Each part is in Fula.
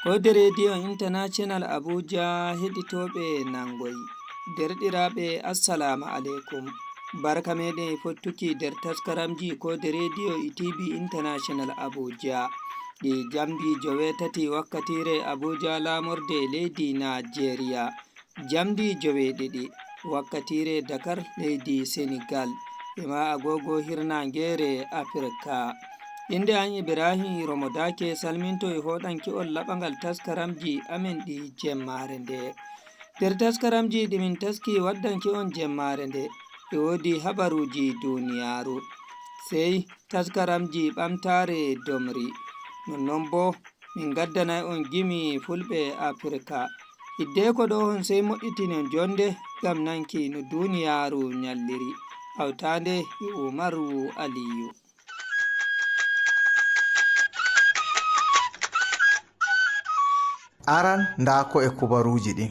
Kode Radio International Abuja heɗitoɓe nangoy derɗiraɓe assalamu alaikum. Barka meɗen fottuki der taskaramji Kode Radio TV International Abuja ɗi jamdi 9 wakkatire Abuja lamorde leydi Nigeria, jamdi 9 wakkatire Dakar leydi Senegal, ema agogo hirnangere Afrika. Inde an Ibrahim Romodake salminto e hoɗanki on laɓangal taskaramji amen ɗi jemmare nde. Der taskaramji ɗimin taski waddanki on jemmare nde e wodi habaruji duniyaru, sei taskaramji ɓamtare domri, nonnon bo min gaddanai on gimi fulɓe Afrika. Hiddeko ɗo on sei moɗɗitinen jonde gam nanki no duniyaru nyalliri, hautande e Umaru Aliyu. Aran ndako e kubaruji ɗin.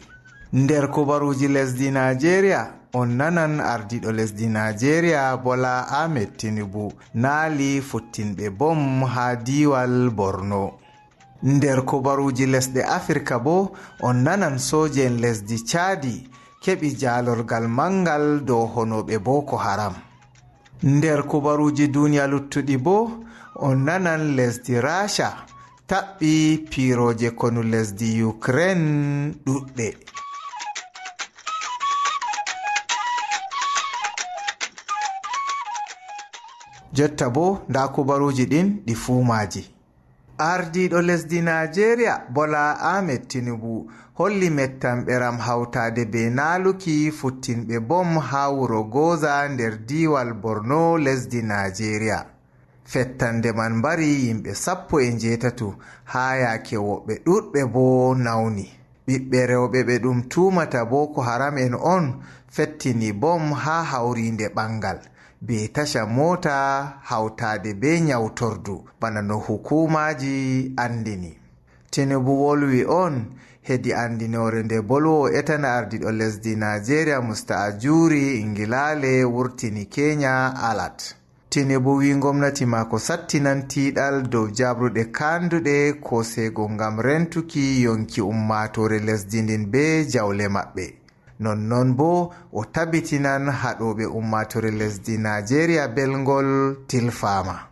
Nder kubaruji lesdi Nigeria on nanan ardiɗo lesdi Nigeria Bola Ahmed Tinubu naali futtinɓe bom ha diwal Borno. Nder kubaruji lesɗe Afrika bo on nanan sojen lesdi Chadi keɓi jalorgal mangal dow honoɓe Boko Haram. Nder kubaruji duniya luttuɗi bo on nanan lesdi Rasha taɓɓi piroje konu lesdi Ukraine ɗuɗɗe. Jotta bo nda kubaruji ɗin ɗi fumaji. Ardiɗo lesdi Nigeria Bola Ahmed Tinubu holli mettanɓeram hautade be naaluki futtinɓe bom ha wuro Goza nder diwal Borno lesdi Nigeria. Fettande man mbari yimɓe 18 ha yake woɓɓe ɗuɗɓe bo nawni. Ɓiɓɓe rewɓe ɓe ɗum tumata Boko Haram en on fettini bom ha hawrinde ɓangal be tasha mota hautade be nyawtordu bana no hukumaji andini. Tinubu wolwi on hedi andinore nde bolwo etana ardiɗo lesdi Nigeria Musta'ajuri Ingilale wurtini Kenya alat. Tinubu wi gomnati mako sattinan tiɗal dow jabruɗe kanduɗe kosego ngam rentuki yonki ummatore lesdi ndin be jawle maɓɓe. Nonnon bo o tabitinan haɗoɓe ummatore lesdi Nigeria belgol tilfama.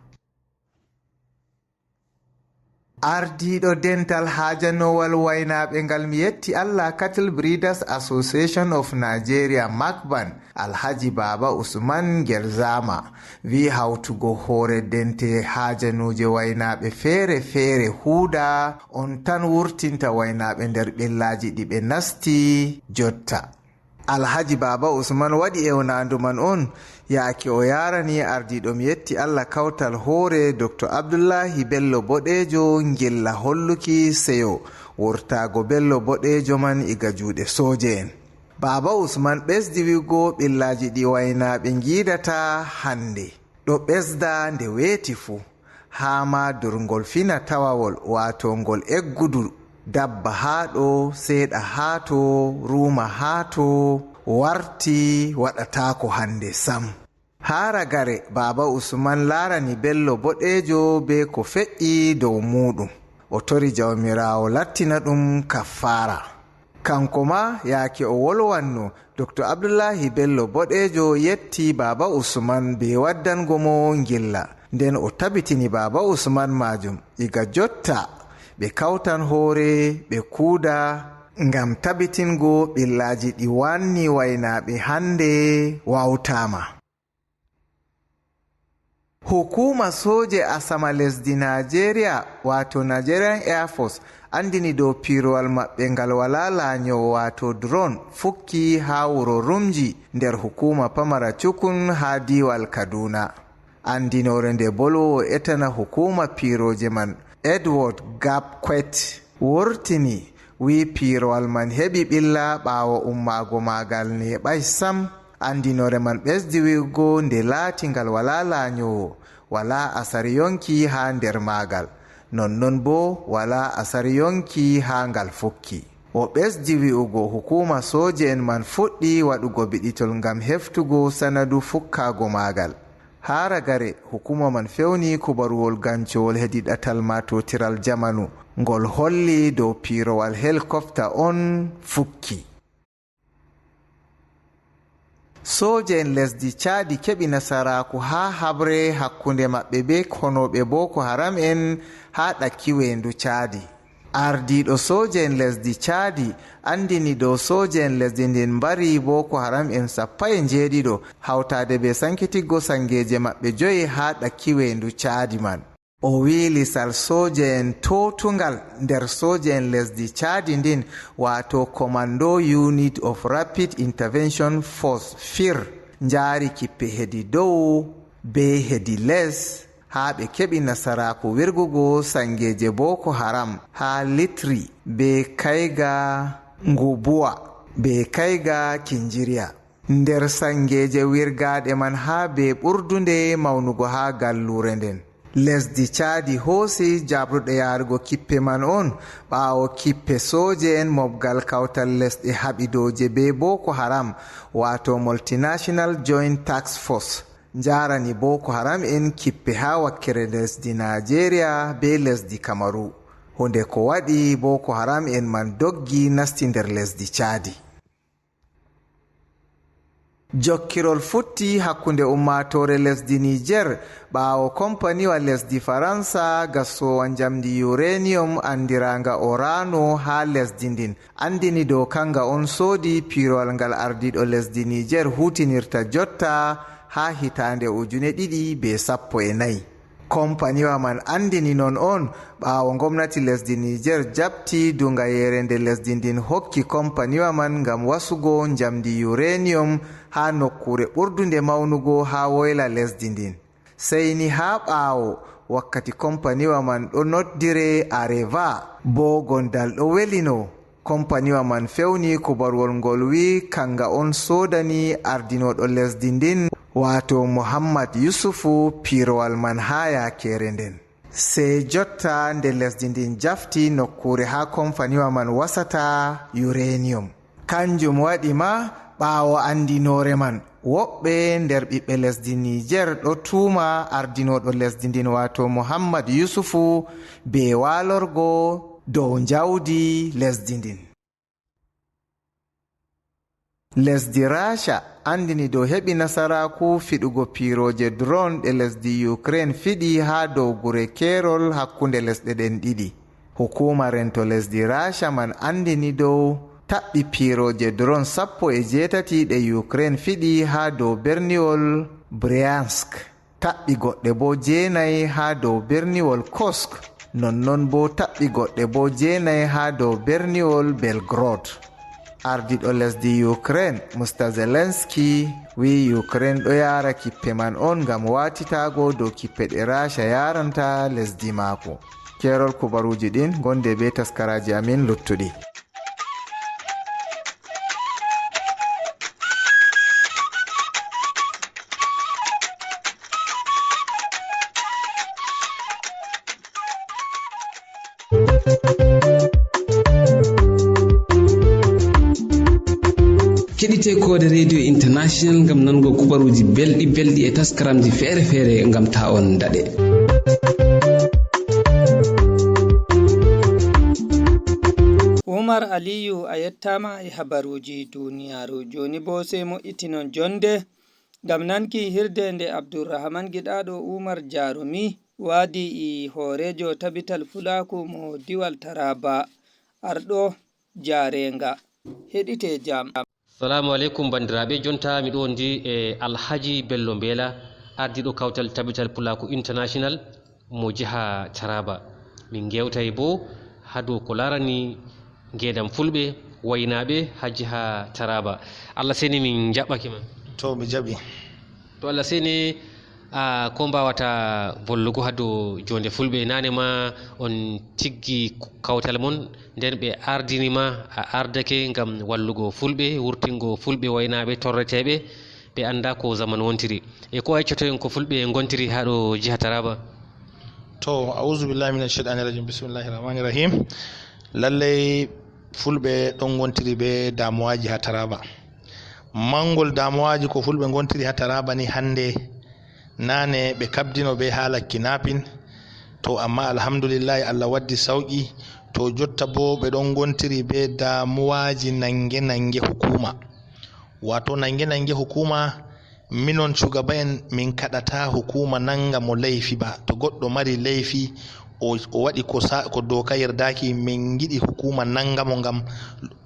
Ardiɗo dental hajanowal waynaɓe ngal mi yetti Allah Cattle Breeders Association of Nigeria Macban Alhaji Baba Usman Gerzama wi hautugo hoore dente hajanuje waynaɓe fere huuda on tan wurtinta waynaɓe nder ɓellaji ɗi ɓe nasti jotta. Alhaji Baba Usman waɗi ewnandu man on yaake o yarani ardiɗo mi yetti Allah kawtal hoore Dr. Abdullahi Bello Boɗejo ngella holluki seyo wurtago Bello Boɗejo man iga juuɗe soje en. Baba Usman ɓesdi wigo ɓillaji ɗi waynaɓe ngidata hande ɗo ɓesda nde weeti fu ha ma durngol fina tawawol wato ngol eggudu dabba haɗo seeɗa hato ruma hato warti waɗatako hande sam. Haragare Baba Usman larani Bello Boɗejo be ko fe'i dow muɗum o tori jawmirawo lattina ɗum kaffara. Kanko ma yaake o wolwanno Dr. Abdullahi Bello Boɗejo yetti Baba Usman be waddango mo ngilla, nden o tabitini Baba Usman majum iga jotta ɓe kawtan hoore ɓe kuuda ngam tabitingo ɓillaji ɗi wanni waynaɓe hande wawtama. Hukuma soje asama lesdi Nigeria wato Nigerian Air Force andini dow pirowal maɓɓe ngal wala lanyowo wato drone fukki ha wuro Rumji nder hukuma pamara cukun ha diwal Kaduna. Andinore nde bolwowo etana hukuma piroje man Edward Gapquet wurtini wi pirowal man heɓi ɓilla ɓawo ummago magal neɓai sam. Andinore man ɓesdi wigo nde laati ngal wala lanyowo wala asar yonki ha nder magal, nonnon bo wala asar yonki ha ngal fukki. O ɓesdi wi'ugo hukuma soje en man fuɗɗi waɗugo biɗitol ngam heftugo sanadu fukkago magal. ha ragare hukuma man fewni kubaruwol gancowol hedi ɗatal matotiral jamanu ngol holli dow pirowal helicopter on fukki. soje en lesdi Chadi keɓi nasaraku ha habre hakkunde maɓɓe be konoɓe Boko Haram en ha ɗakki wendu Chadi. ardiɗo soje en lesdi Chadi andini dow soje en lesdi ndin mbari Boko Haram en 17 hawtade be sankitiggo sangeje maɓɓe 5 ha ɗakki wendu Chadi man. o wi lisal soje en totungal nder soje en lesdi Chadi ndin wato Commando Unit of Rapid Intervention Force FIR njari kippe hedi dow be hedi les ha ɓe keɓi nasaraku wirgugo sangeje Boko Haram ha Litri be Kaiga Ngubuwa be Kaiga Kinjiriya. nder sangeje wirgaɗe man ha be ɓurdunde maunugo ha gallure nden. lesdi Chadi hoosi jabruɗe yarugo kippe man on ɓawo kippe soje en mobgal kawtal lesɗe haɓidoje be Boko Haram wato Multinational Joint Task Force jarani Boko Haram en kippe ha wakkere lesdi Nigeria be lesdi Kamaru. hunde ko waɗi Boko Haram en man doggi nasti nder lesdi Chadi. jokkirol futti hakkunde ummatore lesdi Niger ɓawo kompaniwa lesdi Faransa gassowa jamdi uranium andiranga Orano ha lesdi ndin andini dow kanga on soodi pirowal ngal ardiɗo lesdi Niger hutinirta jotta ha hitande 2014. kompaniwa man andini non on ɓawo gomnati lesdi Niger jabti dunga yerende lesdi ndin hokki kompaniwa man ngam wasugo jamdi uranium ha nokkure ɓurdunde maunugo ha woyla lesdi ndin. seyni ha ɓawo wakkati kompaniwa man ɗo noddire Areva bo gondal ɗo welino. kompaniwa man fewni kubarwol ngol wi kanga on sodani ardinoɗo lesdi ndin wato Muhammad Yusufu pirowal man ha yakere nden. se jotta nde lesdi ndin jafti nokkure ha kompaniwa man wasata uranium. kanjum waɗi ma ɓawo andinore man woɓɓe nder ɓiɓɓe lesdi Niger ɗo tuma ardinoɗo lesdi ndin wato Muhammad Yusufu be walorgo dow jawdi lesdi ndin. lesdi Rasha andini dow heɓi nasaraku fiɗugo piroje drone ɗe lesdi Ukraine fiɗi ha dow gure kerol hakkunde lesɗe ɗen ɗiɗi. hukuma rento lesdi Rasha man andini dow taɓɓi piroje drone 18 ɗe Ukraine fiɗi ha dow berniwol Bryansk. taɓɓi goɗɗe bo 9 ha dow berniwol Kursk. nonnon bo taɓɓi goɗɗe bo 9 ha dow berniwol Belgrade. ardiɗo lesdi Ukraine Mr Zelensky wi Ukraine ɗo yara kippe man on ngam watitago dow kippe ɗe Rasha yaranta lesdi mako. kerol kubaruji ɗin gonde be taskaraji amin luttuɗi. keɗite kode radio international gam nango kubaruji belɗi e taskaramji fere gam ta on daɗe. Umar Aliyu a yettama e habaruji duniyaru. joni bo sai mo'itinon jonde gam nanki hirde nde Abdurrahman giɗaɗo Umar Jarumi wadi e horejo tabital fulaku mo diwal Taraba arɗo jarenga. heɗite jam. Assalamu alaikum bandiraɓe. jonta miɗo wondi e Alhaji Bello Mbela ardiɗo kawtal tabital Pulaku International mo jiha Taraba. min gewtay bo ha dow ko larani ngedam fulɓe waynaɓe ha jiha Taraba. Allah seni min jaɓɓakima. To mi jaɓi. To Allah seni ko mbawata vollugo ha dow jonde fulɓe. nane ma on tiggi kawtal mon nden ɓe ardinima a ardake ngam wallugo fulɓe wurtingo fulɓe waynaɓe torreteɓe ɓe anda ko zaman wontiri e ko accoto en ko fulɓe gontiri ha ɗo jiha Taraba. To a'udhu billahi minash shaitani rajim. Bismillahir rahmanir rahim. lallai fulɓe ɗon gontiri be damuwaji ha Taraba. mangol damuwaji ko fulɓe gontiri ha Taraba ni hande nane ɓe kabdino be haala kinapin to amma alhamdulillahi Allah waddi sauki to jotta bo ɓe ɗon gontiri be damuwaji nange hukuma wato nange hukuma minon shugaba en min kaɗata hukuma nanga mo laifi ba to goɗɗo mari laifi o waɗi ko doka yerdaki min giɗi hukuma nanga mo ngam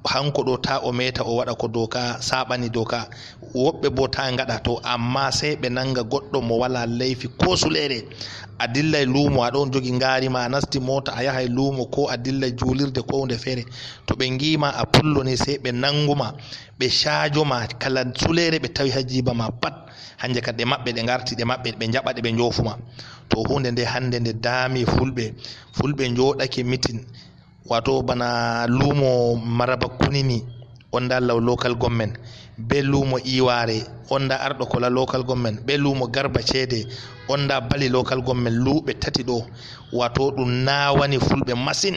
hanko ɗo ta o meta o waɗa ko doka saɓani doka woɓɓe bo ta gaɗa to amma sai ɓe nanga goɗɗo mo wala laifi ko sulere a dillay luumo aɗon jogi ngarima a nasti mota a yahay luumo ko a dillay julirde ko hunde feere to ɓe ngima a pulloni sai ɓe nanguma ɓe shajoma kala sulere ɓe tawi ha jiba ma pat hanje kad ɗe maɓɓe ɗe garti ɗe maɓɓe ɓe jaɓa ɗe ɓe jofuma to hunde nde hande nde daami fulɓe joɗake mitin wato bana luumo maraba kunini onda law local government be luumo iware onda arɗo kola local government be luumo garba ceede onda bali local government luuɓe tati ɗo wato ɗum nawani fulɓe masin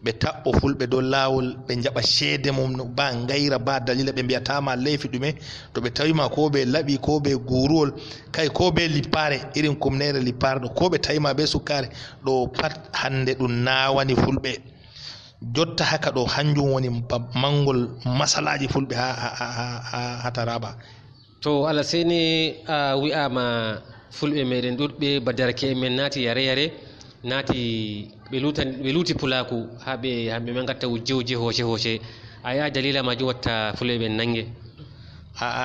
ɓe taɓɓo fulɓe dow lawol ɓe jaɓa ceede mum ba gayra ba dalila ɓe mbiyatama leyfi ɗume to ɓe tawima ko ɓe laaɓi ko ɓe guruwol kay ko ɓe lippare irin kumnere lippare ɗo ko ɓe tawima be sukkare ɗo pat hande ɗum nawani fulɓe jotta haka ɗo hanjum woni mangol masalaji fulɓe ha Taraba. To Allah seni a wi'ama fulɓe meɗen ɗuɗɓe ba darake men naati yare naati ɓe luti pulaku hamɓe man gatta wujjewuje hoce a ya dalila majum watta fulɓe ɓen nange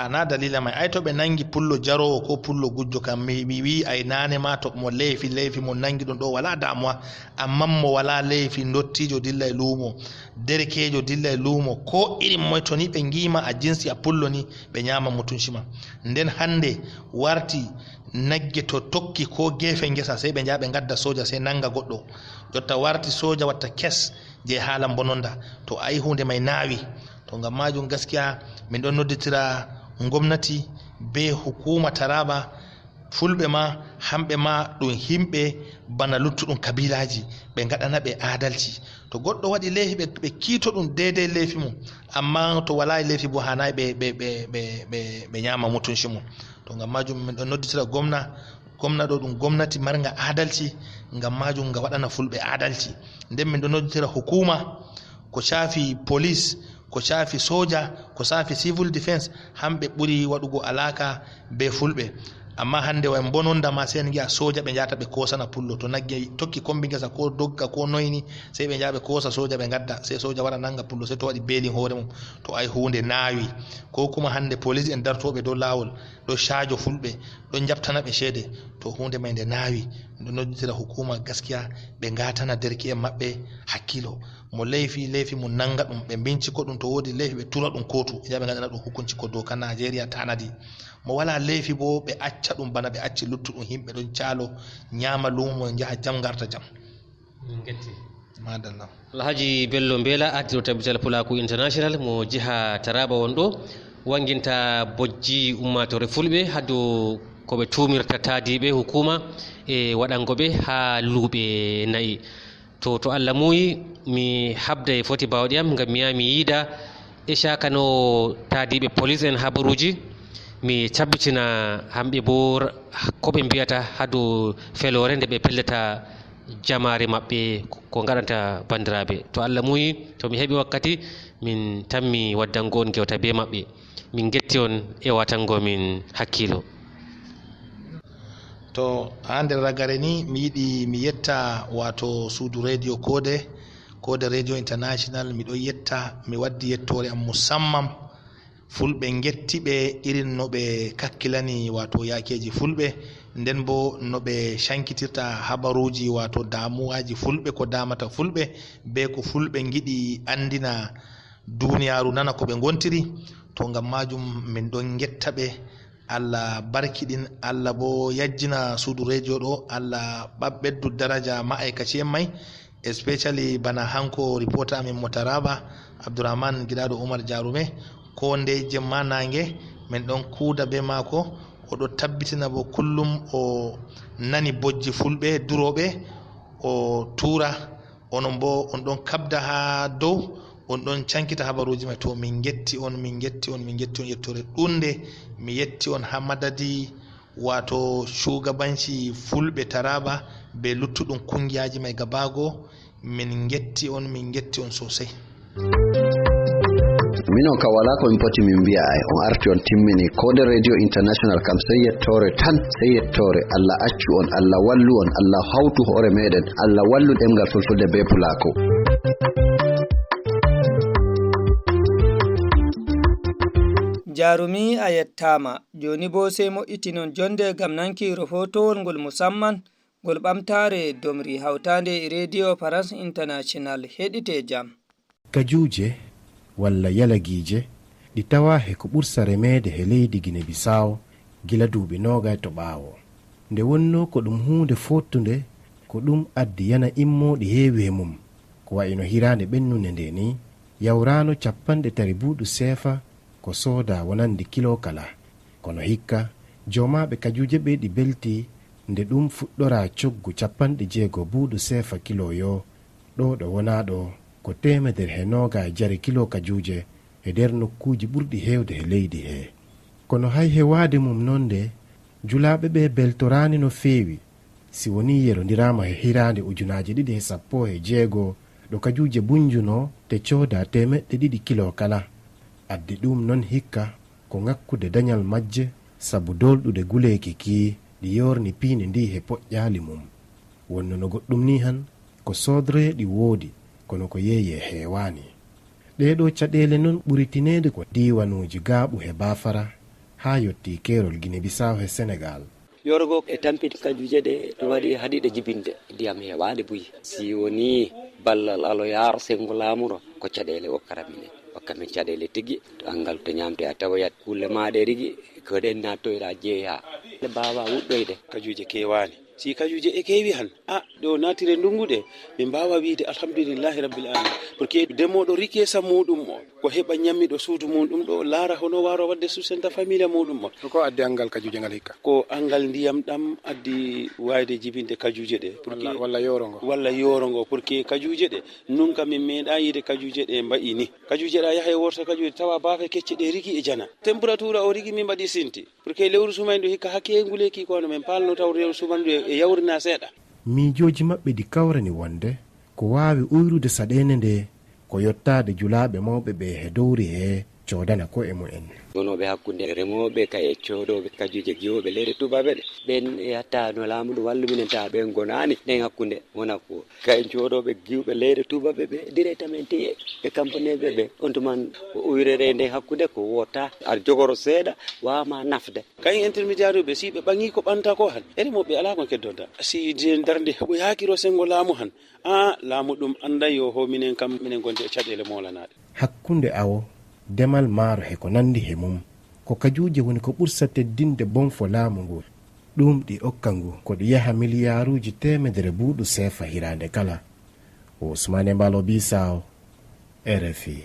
na dalila mai ay to ɓe nangi pullo jarowo ko pullo gujjo kam mi wi ay nane ma to mo leyfi mo nangi ɗum ɗo wala damuwa amma mo wala leyfi dottijo dilla e luumo derekejo dilla e luumo ko irin moy to ni ɓe ngima a jinsi a pullo ni ɓe ñama mutunshima nden hande warti nagge to tokki ko gefe ngesa sai ɓe jaa ɓe gadda soja sai nanga goɗɗo jotta warti soja watta kes je haala bononda to ayi hunde mai nawi to ngam majum gaskiya min ɗon nodditira gomnati be hukuma Taraba fulɓe ma hamɓe ma ɗum himɓe bana luttuɗum kabilaji ɓe gaɗana ɓe adalci to goɗɗo waɗi leyfi ɓe kiito ɗum deidei leyfi mum amma to wala leyfi bo hanayi ɓe ñama mutunci mum to ngam majum min ɗon nodditira gomna ɗo ɗum gomnati marga adalci ngam majum nga waɗana fulɓe adalci nden min ɗon nodditira hukuma ko shafi police ko shafi soja ko shafi civil defense hamɓe ɓuri waɗugo alaka be fulɓe amma hande way bononda ma sen giya soja ɓe jata ɓe kosana pullo to nagge tokki kombi gesa ko dogga ko noyni sai ɓe jaɓe kosa soja ɓe gadda sai soja wara nanga pullo sai to waɗi beelin hoore mum to ay hunde nawi ko kuma hande police en dartoɓe dow lawol ɗo shajo fulɓe ɗon jabtana ɓe ceede to hunde may nde nawi ɗo nodditira hukuma gaskiya ɓe gatana derki en maɓɓe hakkilo mo leyfi mum nanga ɗum ɓe binciko ɗum to wodi leyfi ɓe tura ɗum kotu ɓe jaɓe gaɗana ɗum hukunci ko doka Nigeria tanadi mo wala leyfi bo ɓe acca ɗum bana ɓe acci luttuɗum himɓe ɗon caalo ñama lumo jaha jam garta jam madallah Alhaji Bello Mbela ardiɗo tabbital Pulaku International mo jiha Taraba wonɗo wanginta bojji ummatore fulɓe ha dow koɓe tumirta taadiɓe hukuma e waɗangoɓe ha luuɓe nayi to Allah muyi mi habda e foti bawɗi am ngam mi yaha mi yiida e cakano taadiɓe police en habaruji mi cabbitina hamɓe bo ko ɓe mbiyata ha dow felore nde ɓe pellata jamare maɓɓe ko gaɗanta bandiraɓe to Allah muyi to mi heeɓi wakkati min tammi waddango on gewta be maɓɓe min getti on e watango min hakkilo to ha nder ragare ni mi yiɗi mi yetta wato suudu radio kode radio international miɗo yetta mi waddi yettore am musamman fulɓe gettiɓe irin no ɓe kakkilani wato yakeji fulɓe nden bo no ɓe cankitirta habaruji wato damuwaji fulɓe ko damata fulɓe be ko fulɓe giɗi andina duniyaru nana ko ɓe gontiri to ngam majum min ɗon getta ɓe Allah barkiɗin Allah bo yajjina suudu radio ɗo Allah ɓeddu daraja ma'aikaci en may especially bana hanko reporter amin mo Taraba Abdourahmane giɗaɗo Oumar Diaroume ko nde jemma nangue min ɗon kuuda be maako oɗo tabbitina bo kullum o nani bojji fulɓe duroɓe o tura onon bo on ɗon kabda ha dow on ɗon cankita habaruji mai to min getti on yettore ɗunde mi yetti on ha madadi wato shugabanci fulɓe Taraba be luttuɗum kungiyaji mai gabago. Min getti on sosai. Minon ka wala ko min poti min mbiya ay on arti on timmini Kode Radio International kam sey yettore tan, sey yettore. Allah accu on, Allah wallu on, Allah hawtu hoore meɗen, Allah wallu ɗemgal fulfulde be Pulako. Jarumi a yettama. Joni bo sai mo'itinon jonde gam nanki rahoto ngol musamman ngol ɓamtare domri hawtande Radio France International heɗite jam. Kajuje walla yalagije ɗi tawa he ko ɓursa remede he leydi Gine Bisaw gila duuɓi 20 to ɓaawo. Nde wonno ko ɗum hunde fottunde ko ɗum addi yana immoɗi heewi e mum ko wayino hirande ɓennunde nde ni yawrano 30 buuɗu sefa ko sooda wonandi kilo kala. Kono hikka jomaɓe kajuje ɓe ɗi belti nde ɗum fuɗɗora coggu 60 buuɗu sefa kilo yo ɗo ɗo wona ɗo ko 120 kilo kajuje e nder nokkuji ɓurɗi hewde he leydi he. Kono hay hewade mum nonde julaɓe ɓe beltorani no feewi si woni yerondirama he hirande 2016 ɗo kajuje bunjuno te cooda 200 kilo kala. Addi ɗum non hikka ko ŋakkude dañal majje sabu dolɗude guleki ki ɗi yorni piini ndi he poƴƴali mum. Wonno no goɗɗum ni han ko sodre ɗi woodi kono ko yeeye heewani. Ɗeɗo caɗele non ɓuritinede ko diwanuji gaaɓu he Bafara ha yotti kerol Gine Bisaw he Sénégal. Yorgo e tampiti kajuje ɗe ɗum waɗi haɗiɗe jibinde ndiyam heewade buyi. Si woni ballal aloyaro sengo laamuro ko caɗele hokkamin caɗele tigi to angal to ñamte a tawayat kulle maɗe rigi ko ɗen nattoyɗa jeeya ɗe mbawa wuɗɗoyde kajuje kewani. Si kajuje e kewi han ɗo natire ndunguɗe min mbawa wiide alhamdulillahi rabbil alamin pour que demoɗo rikesa muɗum o ko heɓa ñammiɗo suudu muɗum ɗo laara hono waro wadde susenta familia muɗum o. Ko addi angal kajuje ngal hikka? Ko angal ndiyam ɗam addi wayde jibinde kajuje ɗe walla yorongo pour que kajuje ɗe nun kam min meeɗa yiide kajuje ɗe mbayi ni. Kajuje ɗa yaha e worta kajuje tawa bafe kecce ɗe rigi e jana température o rigi min mbaɗi sinti pour que lewru sumaydu hikka hakke nguleki kono men palno taw lewru sumandu e yawrina seeɗa. Miijoji maɓɓe ɗi kawrani wonde ko wawi uyrude saɗene nde ko yottade julaɓe mawɓe ɓe he dowri he coodana ko e mu'en. Wonoɓe hakkunde remoɓe kay e coodoɓe kajuje giwoɓe leydi tubaɓe ɗe ɓen yatta no laamu ɗum wallu minen ta ɓen gonani nden hakkunde wona ko kay coodoɓe giwɓe leydi tubaɓe ɓe directement e campaneɓe ɓe on tuman uyrere nde hakkude ko wota ar jogoro seeɗa wawma nafde kay intermédiaire ɓe si ɓe ɓangi ko ɓanta ko han remoɓe ala kon keddonta si darde heɓo yakiro sengo laamu han laamu ɗum anda yo ho minen kam minen gonti e caɗele molanaɗe. Hakkunde awo demal maaro he ko nandi he mum ko kajuje woni ko ɓursa teddinde bonfo laamu ngu ɗum ɗi okka ngu ko ɗi yaha miliyaruji 100 buuɗu sefa hirande kala. Ousmane Mbalo Bisaw, RFI.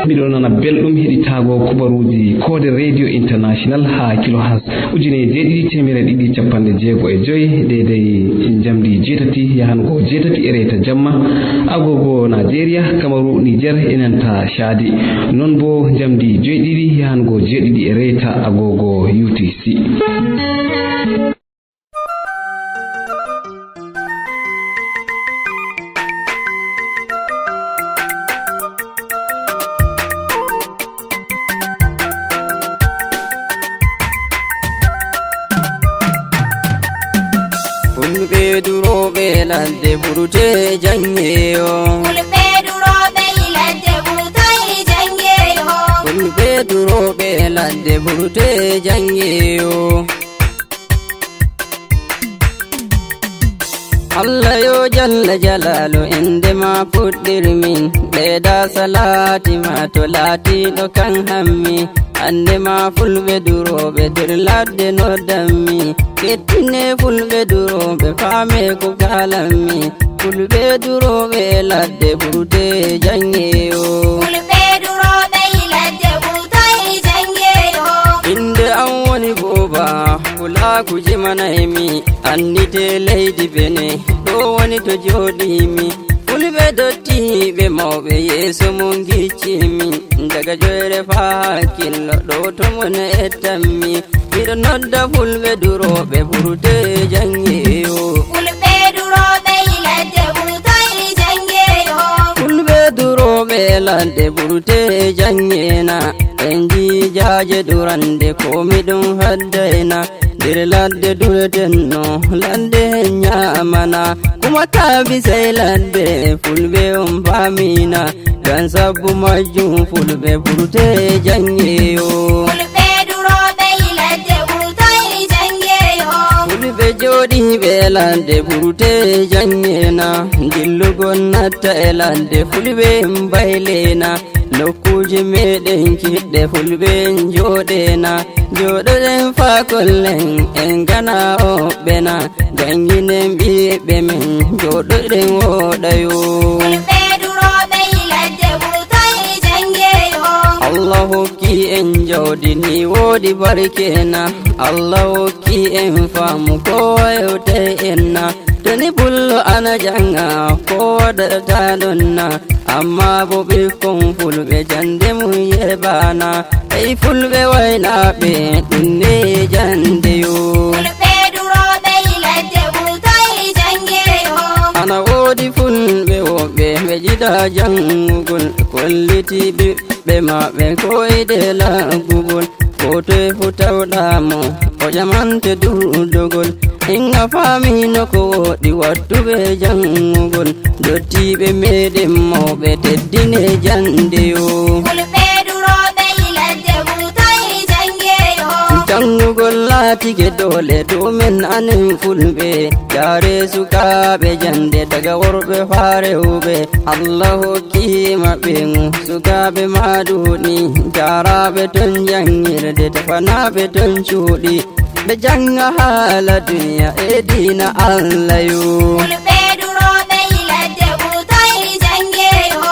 miɗo nana belɗum heɗitago kubaruji Kode Radio International ha kilohas 7,295 deydey jamdi 7 yahango 7 e reta jamma agogo Nigeria, Kamaru, Niger enanta Chadi. Non bo jamdi 7 yahango 7 e reta agogo UTC. Ladde burute jangeyo Kulbe durobe ladde burute jangeyo Kulbe durobe ladde burute jangeyo Allah yo jalla jalalu inde ma fuddirmin leda salati ma to lati do kan hammi ande ma fulbe durobe dir ladde no dammi kettine fulbe durobe fame ko galammi fulbe durobe ladde burute jangeyo fulbe durobe ladde burute jangeyo inde an woni boba kula kuje manaymi andite leydi bene do woni to jodimi fulbe dotti be mawbe yeso mon giccimi daga joyre fa hakkillo ɗo to mon ettanmi miɗo nodda fulɓe duroɓe ɓurte jangeyo fulɓe duroɓe ladde ɓurtoy jangeyo fulɓe duroɓe ladde ɓurte jangena en jijaje durande komi ɗum haddayna nder ladde duretenno ladde nyamana kuma tabi sey ladde fulɓe on famina gan sabbu majjum fulɓe ɓurte jangeyo fulɓe duroɓe ladde ɓurtoy jangeyo fulɓe joɗiɓe ladde ɓurte jangena dillugol natta e ladde fulɓe baylena nokkuje meɗen kiɗɗe fulɓe joɗena joɗoɗen fakollen en gana oɓɓena janginen ɓiɓɓe men joɗoɗen woɗayo fulɓe duroɓe ladde ɓurtoy jangeyo Allah hokki en jawdini woodi barkena Allah hokki en faamu ko yewte enna toni pullo ana janga ko waɗata ɗonna amma bo ɓikkon fulɓe jande mum yeɓana ey fulɓe waynaɓe ɗumne jandeyo fulɓe duroɓe ladde ɓurtoy jangeyo ana woodi fulɓe woɓɓe ɓe jiɗa jangugol kolliti ɓiɓɓe maɓɓe koyde laggugol ko toye fu tawɗamo o ƴamante durdugol inga famino ko woɗi wattuɓe jangugol dottiɓe meɗen mawɓe teddine jandeyo fulɓe duroɓe ladde ɓurtoy jangeyo jangugol laatike dole to men anen fulɓe jare sukaɓe jande daga worɓe fa rewɓe Allah hokki maɓɓe sukaɓe maɗuɗi jaraɓe ton jangirde tefanaɓe ton cuuɗi ɓe janga haala duniya e dina Allah yo fulɓe duroɓe ladde ɓurtoy jangeyo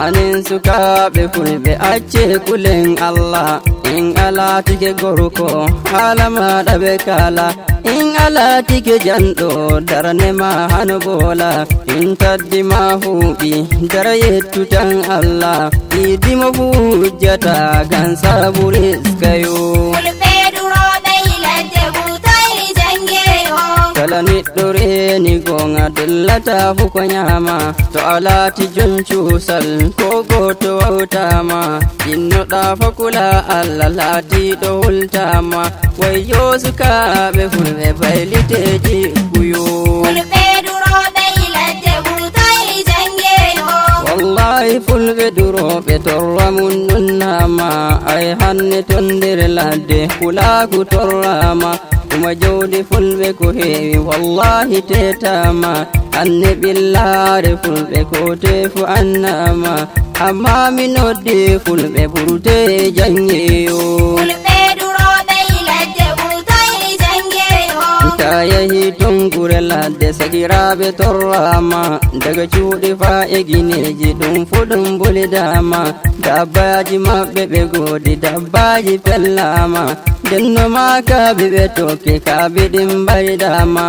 anen sukaɓe fulɓe acce kulen Allah in alatike gorko haala maɗa ɓe kala in alatike janɗo daranema hano bola in taddima huuɓi dara yettutan Allah idimo hujjata gan sabu riskayo fulɓe duroɓe ladde ɓurtoy jangeyo kala neɗɗo reni gonga dollata fu ko nyama to alati jon cusal ko goto wawtama innoɗa fakula Allah laatiɗo hultama wayyo sukaɓe fulɓe bayliteji kuyo fulɓe duroɓe ladde ɓurtoy jangeyo wallahi fulɓe duroɓe torra mum nunnama ay hanne ton nder ladde kulaku torrama kuma jawdi fulɓe ko heewi wallahi tetama anne ɓillare fulɓe ko tefu annama amma mi noddi fulɓe ɓurte jangeyo fulɓe duroɓe ladde ɓurtoy jangeyo ta yahi ton gure ladde sagiraɓe torrama daga cuuɗi fa e gineji ɗum fu ɗum bolidama dabbaji maɓɓe ɓe godi dabbaji fellama denno ma kaɓe ɓe toke kaɓe ɗin mbaydama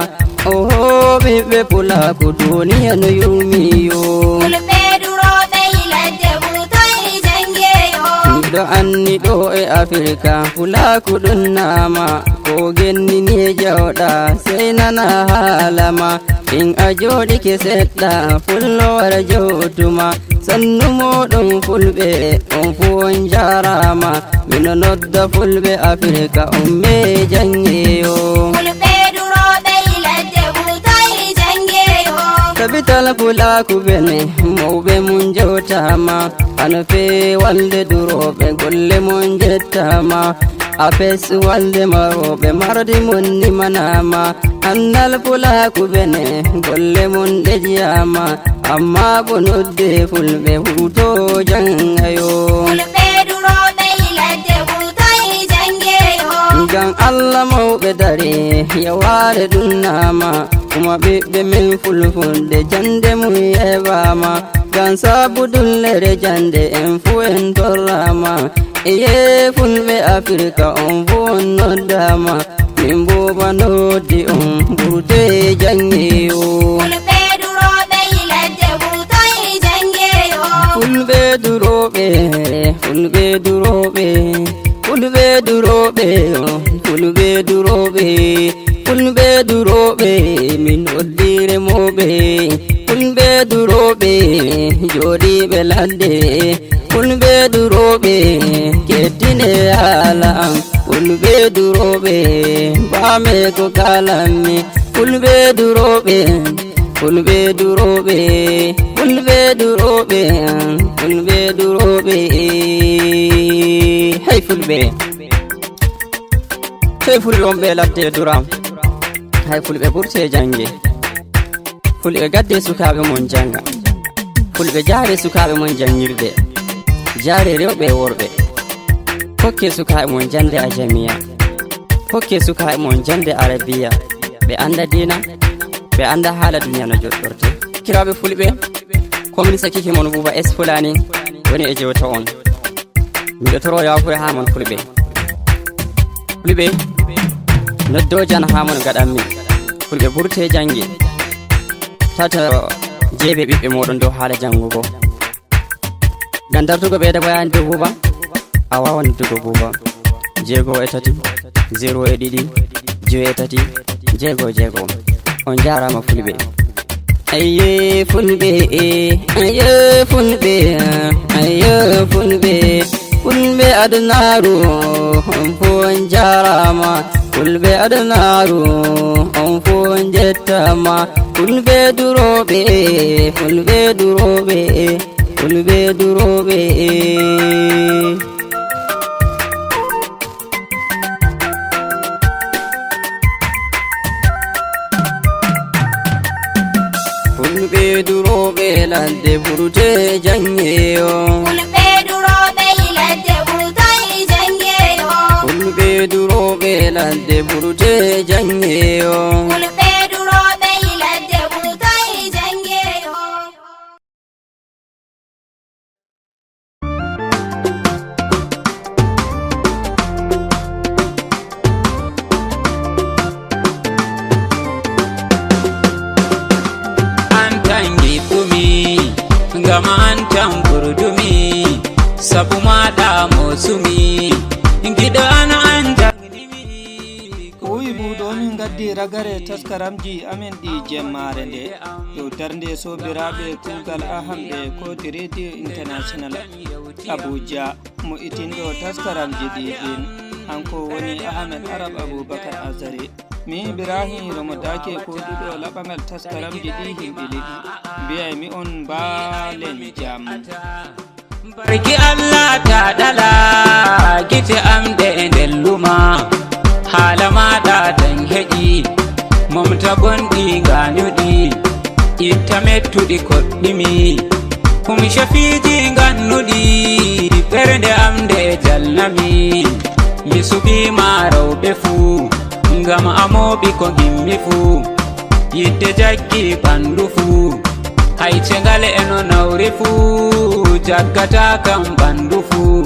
oho ɓiɓɓe pulaku duniya no yurmiyo fulɓe duroɓe ladde ɓurtoy jangeyo miɗo anni ɗo e Afrika fulaku ɗum nama ko gennini jawɗa sey nana haalama in a joɗike seɗɗa fullo wara jawtuma sannu moɗon fulɓe on fu on jarama mino nodda fulɓe Afrika on me jangeyo fulɓe duroɓe ladde ɓurtoy jangeyo tabital fulaku bene mawɓe mum jawtama ano fe walde duroɓe golle mum jettama apes walde maroɓe mardi mum nimanama annal fulaku bene golle mum ɗejiyama amma bo nodde fulɓe huto jangayo fulɓe duroɓe ladde ɓurtoy jangeyo ngam Allah mawɓe dare yaware ɗum nama kuma ɓiɓɓe men fulfulde jande mum yeɓama ngam sabu dullere jande en fu en torrama eye fulɓe Afrika on fu on noddama min boba noddi on ɓurte jangeyo fulɓe duroɓe ladde ɓurtoy jangeyo fulɓe duro duroɓe fulɓe duroɓe fulɓe duroɓe fulɓe duroɓe fulɓe duroɓe min oddire moɓe fulɓe duroɓe joɗiɓe ladde fulɓe duroɓe kettine haala am fulɓe duroɓe bame ko kalanmi fulɓe duroɓe fulɓe duroɓe fulɓe duroɓe fulɓe duroɓe hey fulɓe on ɓe ladde duram hay fulɓe ɓurte jange fulɓe gadde sukaɓe mon janga fulɓe jaare sukaɓe mon jangirde jaare rewɓe e worɓe hokke sukaɓe mon jande a jamiya hokke sukaɓe mon jande arabiya ɓe anda dina ɓe anda haala duniya no joɗɗorte kiraɓe fulɓe komin sakiki mon Buuba S Fulani woni e jewta on miɗo toro yafuya ha mon fulɓe noddojan ha mon gaɗanmi fulɓe ɓurte jangi tata jeeɓe ɓiɓɓe moɗon dow haala jangugo ngam dartugo ɓeyda bayani dow Buuba a wawan noddugo Buuba 6 0 e 2 9 3 6 on jarama fulɓe ayye fulɓe ayye fulɓe ayye fulɓe fulɓe adnaru on fo on jarama fulɓe adnaru on fo on jettama fulɓe duroɓe fulɓe duroɓe fulɓe duroɓe fulɓe duroɓe ladde ɓurte jangeyo fulɓe duroɓe ladde ɓurtai jangeyo fulɓe duroɓe ladde ɓurte jangeyo fulɓe duroɓe ladde ɓurtai jangeyo gama antan burdumi sabu maɗa mosumi giɗo an anjanimi wuyi buuɗo min gaddi ragare taskaramji amen ɗi jemmare nde dow darde sobiraɓe kuugal ahamɓe koti radio international abuja mo itinɗo taskaramji ɗiɗin hanko woni ahmed arab aboubacar azare min ibrahim romodake koduɗo laɓagal taskaramji ɗi himɓe liɗi mbiyay mi on baalen jam barki allah ta ɗala gite am ɗe e ndelluma haala maɗa tan heƴi momta gonɗi gañuɗi itta mettuɗi koɗɗimi hum shafiji gannuɗi ɓernde am nde jalnami mi suɓima rewɓe fuu ngam amoɓi ko gimmi fuu yidde jaggi ɓandu fuu haycengal eno nawri fuu jaggata kam ɓandu fuu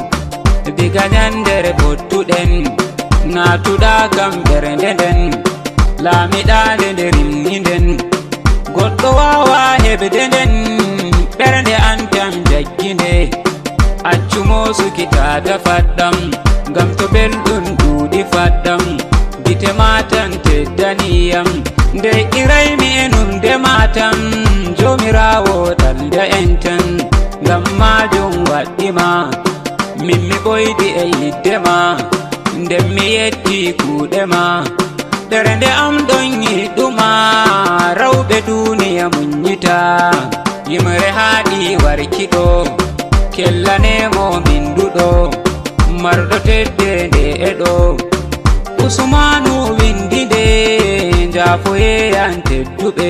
diga nyandere bottuɗen natuɗa kam ɓernde nden laamiɗande nde rimni nden goɗɗo wawa heɓde nden ɓernde an tam jaggi nde accumo sukitata faɗɗam ngam to belɗum duuɗi faɗɗam gite matan teddaniyam nde iraymi e nunde matan jomirawo ɗalda en tan ngam majum waɗɗima min mi ɓoyɗi e yiddema nden mi yetti kuuɗema ɗere nde am ɗon yiɗuma rawɓe duniya muññita yimre haaɗi warkiɗo kellanemo minduɗo marɗo tedde nde eɗo usmanu windi nde jaafoyeyan tedduɓe